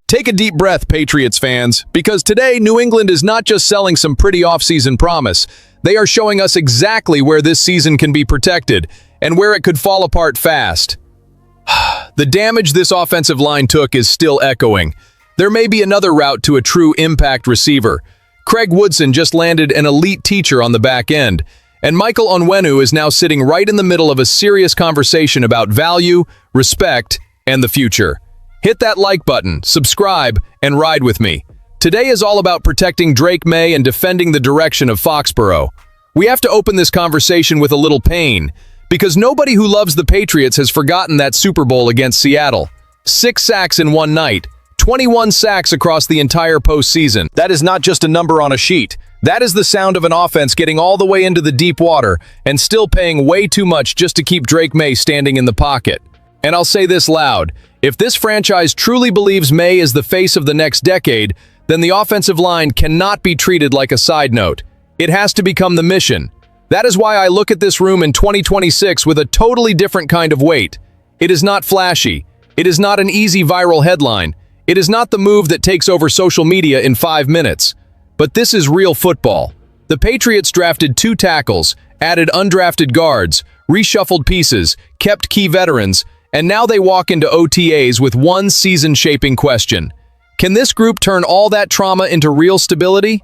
Take a deep breath, Patriots fans, because today New England is not just selling some pretty offseason promise. They are showing us exactly where this season can be protected and where it could fall apart fast. The damage this offensive line took is still echoing. There may be another route to a true impact receiver. Craig Woodson just landed an elite teacher on the back end, and Michael Onwenu is now sitting right in the middle of a serious conversation about value, respect, and the future. Hit that like button, subscribe, and ride with me. Today is all about protecting Drake Maye and defending the direction of Foxborough. We have to open this conversation with a little pain, because nobody who loves the Patriots has forgotten that Super Bowl against Seattle. 6 sacks in one night, 21 sacks across the entire postseason. That is not just a number on a sheet. That is the sound of an offense getting all the way into the deep water and still paying way too much just to keep Drake Maye standing in the pocket. And I'll say this loud, if this franchise truly believes Maye is the face of the next decade, then the offensive line cannot be treated like a side note. It has to become the mission. That is why I look at this room in 2026 with a totally different kind of weight. It is not flashy. It is not an easy viral headline. It is not the move that takes over social media in 5 minutes. But this is real football. The Patriots drafted 2 tackles, added undrafted guards, reshuffled pieces, kept key veterans, and now they walk into OTAs with one season-shaping question. Can this group turn all that trauma into real stability?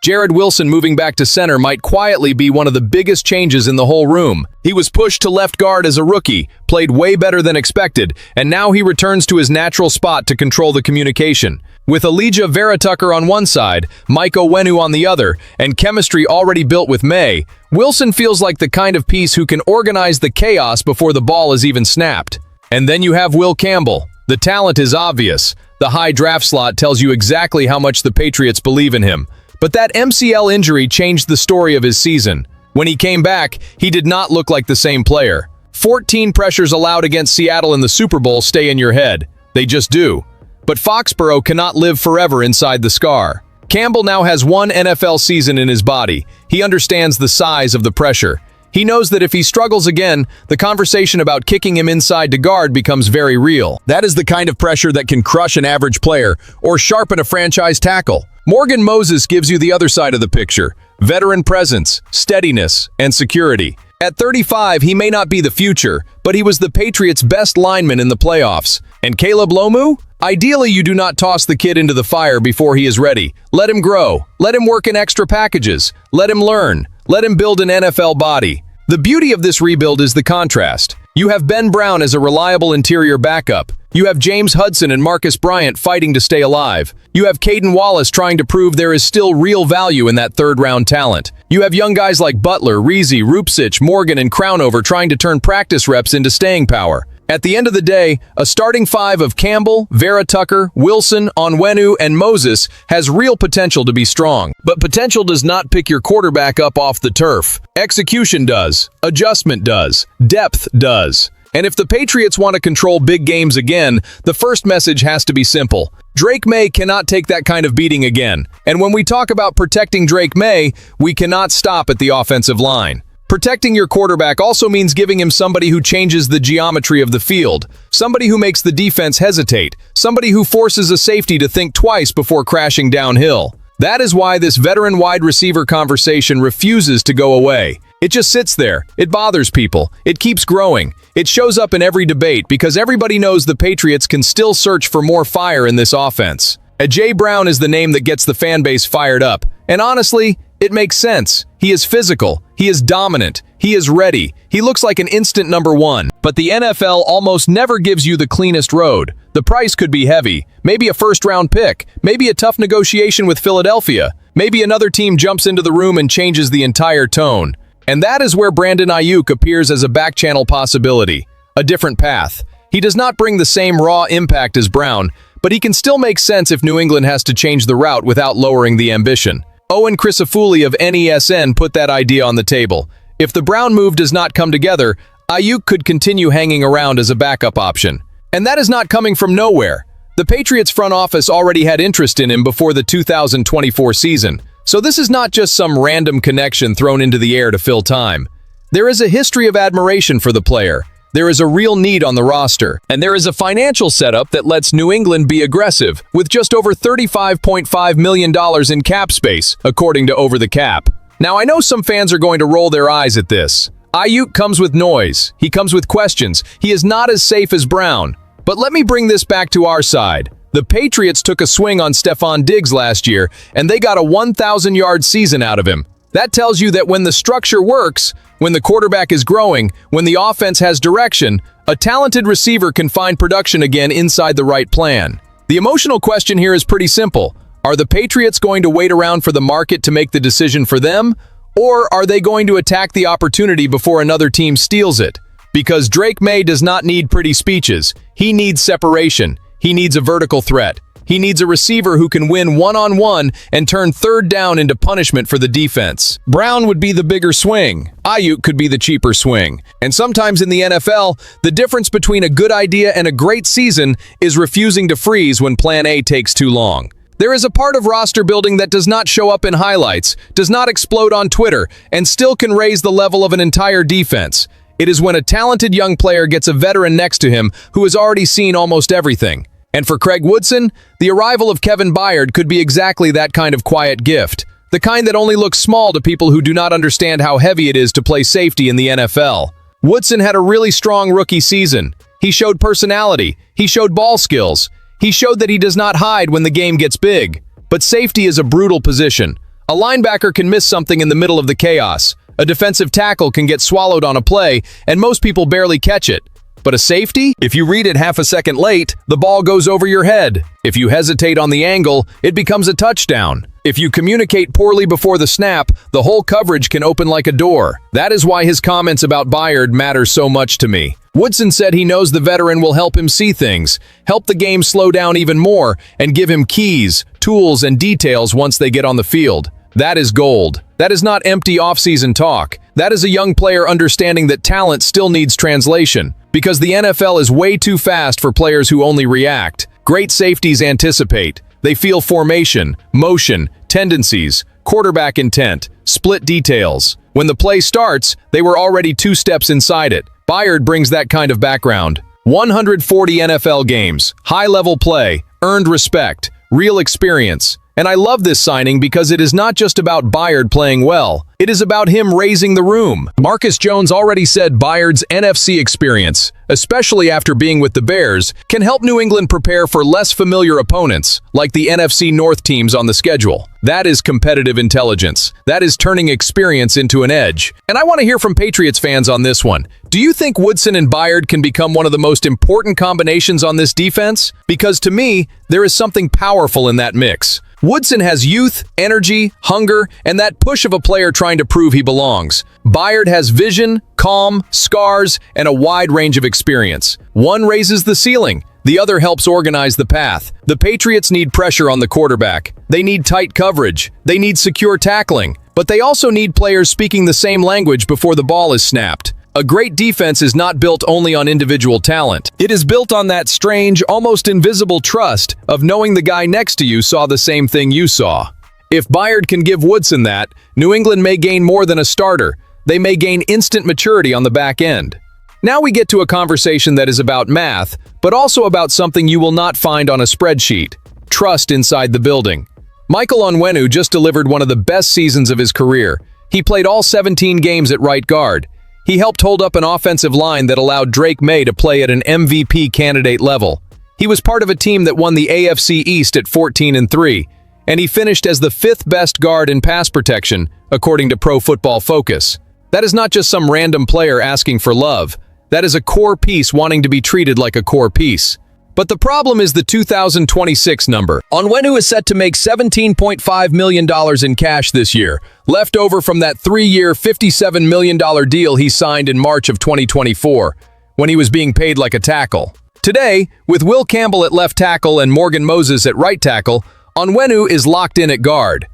Jarrod Wilson moving back to center might quietly be one of the biggest changes in the whole room. He was pushed to left guard as a rookie, played way better than expected, and now he returns to his natural spot to control the communication. With Elijah Vera-Tucker on one side, Michael Onwenu on the other, and chemistry already built with Maye, Wilson feels like the kind of piece who can organize the chaos before the ball is even snapped. And then you have Will Campbell. The talent is obvious. The high draft slot tells you exactly how much the Patriots believe in him. But that MCL injury changed the story of his season. When he came back, he did not look like the same player. 14 pressures allowed against Seattle in the Super Bowl stay in your head. They just do. But Foxborough cannot live forever inside the scar. Campbell now has 1 NFL season in his body. He understands the size of the pressure. He knows that if he struggles again, the conversation about kicking him inside to guard becomes very real. That is the kind of pressure that can crush an average player or sharpen a franchise tackle. Morgan Moses gives you the other side of the picture. Veteran presence, steadiness, and security. At 35, he may not be the future, but he was the Patriots' best lineman in the playoffs. And Caleb Lomu? Ideally, you do not toss the kid into the fire before he is ready. Let him grow. Let him work in extra packages. Let him learn. Let him build an NFL body. The beauty of this rebuild is the contrast. You have Ben Brown as a reliable interior backup. You have James Hudson and Marcus Bryant fighting to stay alive. You have Caden Wallace trying to prove there is still real value in that third-round talent. You have young guys like Butler, Reezy, Rupcich, Morgan, and Crownover trying to turn practice reps into staying power. At the end of the day, a starting 5 of Campbell, Vera-Tucker, Wilson, Onwenu, and Moses has real potential to be strong. But potential does not pick your quarterback up off the turf. Execution does. Adjustment does. Depth does. And if the Patriots want to control big games again, the first message has to be simple. Drake Maye cannot take that kind of beating again. And when we talk about protecting Drake Maye, we cannot stop at the offensive line. Protecting your quarterback also means giving him somebody who changes the geometry of the field, somebody who makes the defense hesitate, somebody who forces a safety to think twice before crashing downhill. That is why this veteran wide receiver conversation refuses to go away. It just sits there. It bothers people. It keeps growing. It shows up in every debate because everybody knows the Patriots can still search for more fire in this offense. A.J. Brown is the name that gets the fan base fired up. And honestly, it makes sense. He is physical. He is dominant. He is ready. He looks like an instant number 1. But the NFL almost never gives you the cleanest road. The price could be heavy. Maybe a first-round pick. Maybe a tough negotiation with Philadelphia. Maybe another team jumps into the room and changes the entire tone. And that is where Brandon Aiyuk appears as a back-channel possibility. A different path. He does not bring the same raw impact as Brown, but he can still make sense if New England has to change the route without lowering the ambition. Owen Crisafulli of NESN put that idea on the table. If the Brown move does not come together, Aiyuk could continue hanging around as a backup option. And that is not coming from nowhere. The Patriots front office already had interest in him before the 2024 season. So this is not just some random connection thrown into the air to fill time. There is a history of admiration for the player. There is a real need on the roster, and there is a financial setup that lets New England be aggressive, with just over $35.5 million in cap space, according to Over the Cap. Now, I know some fans are going to roll their eyes at this. Aiyuk comes with noise. He comes with questions. He is not as safe as Brown. But let me bring this back to our side. The Patriots took a swing on Stefon Diggs last year, and they got a 1,000-yard season out of him. That tells you that when the structure works, when the quarterback is growing, when the offense has direction, a talented receiver can find production again inside the right plan. The emotional question here is pretty simple. Are the Patriots going to wait around for the market to make the decision for them, or are they going to attack the opportunity before another team steals it? Because Drake Maye does not need pretty speeches. He needs separation. He needs a vertical threat. He needs a receiver who can win one-on-one and turn third down into punishment for the defense. Brown would be the bigger swing. Aiyuk could be the cheaper swing. And sometimes in the NFL, the difference between a good idea and a great season is refusing to freeze when plan A takes too long. There is a part of roster building that does not show up in highlights, does not explode on Twitter, and still can raise the level of an entire defense. It is when a talented young player gets a veteran next to him who has already seen almost everything. And for Craig Woodson, the arrival of Byard could be exactly that kind of quiet gift. The kind that only looks small to people who do not understand how heavy it is to play safety in the NFL. Woodson had a really strong rookie season. He showed personality. He showed ball skills. He showed that he does not hide when the game gets big. But safety is a brutal position. A linebacker can miss something in the middle of the chaos. A defensive tackle can get swallowed on a play, and most people barely catch it. But a safety? If you read it half a second late, the ball goes over your head. If you hesitate on the angle, it becomes a touchdown. If you communicate poorly before the snap, the whole coverage can open like a door. That is why his comments about Byard matter so much to me. Woodson said he knows the veteran will help him see things, help the game slow down even more, and give him keys, tools, and details once they get on the field. That is gold. That is not empty off-season talk. That is a young player understanding that talent still needs translation. Because the NFL is way too fast for players who only react. Great safeties anticipate. They feel formation, motion, tendencies, quarterback intent, split details. When the play starts, they were already 2 steps inside it. Byard brings that kind of background. 140 NFL games, high-level play, earned respect, real experience. And I love this signing because it is not just about Byard playing well. It is about him raising the room. Marcus Jones already said Byard's NFC experience, especially after being with the Bears, can help New England prepare for less familiar opponents, like the NFC North teams on the schedule. That is competitive intelligence. That is turning experience into an edge. And I want to hear from Patriots fans on this one. Do you think Woodson and Byard can become one of the most important combinations on this defense? Because to me, there is something powerful in that mix. Woodson has youth, energy, hunger, and that push of a player trying to prove he belongs. Byard has vision, calm, scars, and a wide range of experience. One raises the ceiling. The other helps organize the path. The Patriots need pressure on the quarterback. They need tight coverage. They need secure tackling. But they also need players speaking the same language before the ball is snapped. A great defense is not built only on individual talent. It is built on that strange, almost invisible trust of knowing the guy next to you saw the same thing you saw. If Byard can give Woodson that, New England may gain more than a starter. They may gain instant maturity on the back end. Now we get to a conversation that is about math, but also about something you will not find on a spreadsheet: trust inside the building. Michael Onwenu just delivered one of the best seasons of his career. He played all 17 games at right guard. He helped hold up an offensive line that allowed Drake Maye to play at an MVP candidate level. He was part of a team that won the AFC East at 14-3, and he finished as the 5th best guard in pass protection, according to Pro Football Focus. That is not just some random player asking for love. That is a core piece wanting to be treated like a core piece. But the problem is the 2026 number. Onwenu is set to make $17.5 million in cash this year, left over from that 3-year, $57 million deal he signed in March of 2024, when he was being paid like a tackle. Today, with Will Campbell at left tackle and Morgan Moses at right tackle, Onwenu is locked in at guard.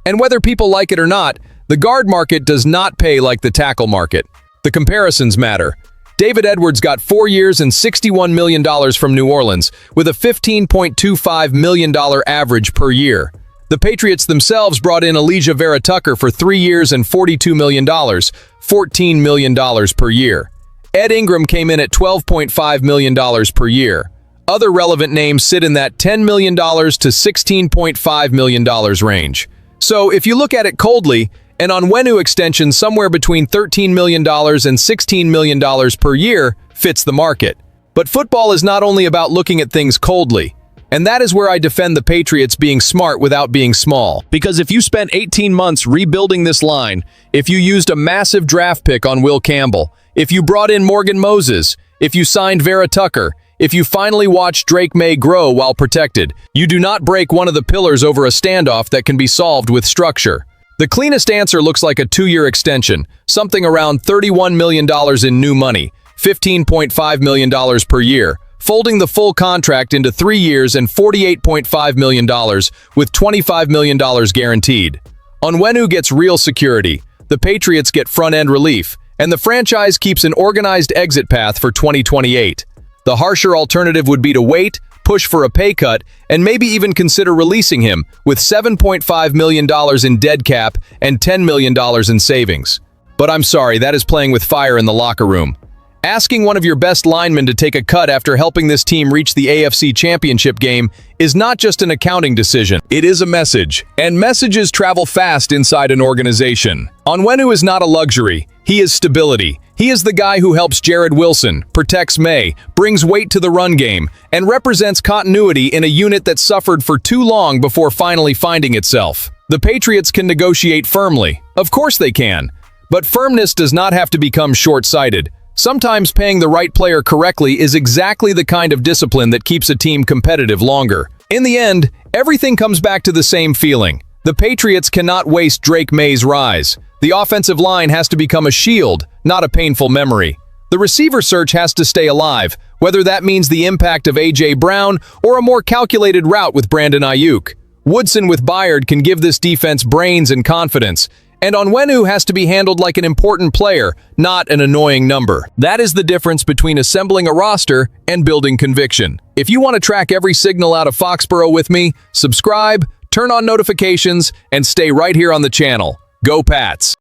And whether people like it or not, the guard market does not pay like the tackle market. The comparisons matter. David Edwards got 4 years and $61 million from New Orleans, with a $15.25 million average per year. The Patriots themselves brought in Alijah Vera-Tucker for 3 years and $42 million, $14 million per year. Ed Ingram came in at $12.5 million per year. Other relevant names sit in that $10 million to $16.5 million range. So if you look at it coldly, an Onwenu extension somewhere between $13 million and $16 million per year fits the market. But football is not only about looking at things coldly. And that is where I defend the Patriots being smart without being small. Because if you spent 18 months rebuilding this line, if you used a massive draft pick on Will Campbell, if you brought in Morgan Moses, if you signed Vera Tucker, if you finally watched Drake Maye grow while protected, you do not break one of the pillars over a standoff that can be solved with structure. The cleanest answer looks like a 2-year extension, something around $31 million in new money, $15.5 million per year, folding the full contract into 3 years and $48.5 million with $25 million guaranteed. Onwenu gets real security, the Patriots get front-end relief, and the franchise keeps an organized exit path for 2028. The harsher alternative would be to wait, push for a pay cut, and maybe even consider releasing him with $7.5 million in dead cap and $10 million in savings. But I'm sorry, that is playing with fire in the locker room. Asking one of your best linemen to take a cut after helping this team reach the AFC Championship game is not just an accounting decision, it is a message. And messages travel fast inside an organization. Onwenu is not a luxury, he is stability. He is the guy who helps Jared Wilson, protects May, brings weight to the run game, and represents continuity in a unit that suffered for too long before finally finding itself. The Patriots can negotiate firmly. Of course they can. But firmness does not have to become short-sighted. Sometimes paying the right player correctly is exactly the kind of discipline that keeps a team competitive longer. In the end, everything comes back to the same feeling. The Patriots cannot waste Drake Maye's rise. The offensive line has to become a shield, not a painful memory. The receiver search has to stay alive, whether that means the impact of A.J. Brown or a more calculated route with Brandon Aiyuk. Woodson with Byard can give this defense brains and confidence. And Onwenu has to be handled like an important player, not an annoying number. That is the difference between assembling a roster and building conviction. If you want to track every signal out of Foxborough with me, subscribe, turn on notifications, and stay right here on the channel. Go Pats!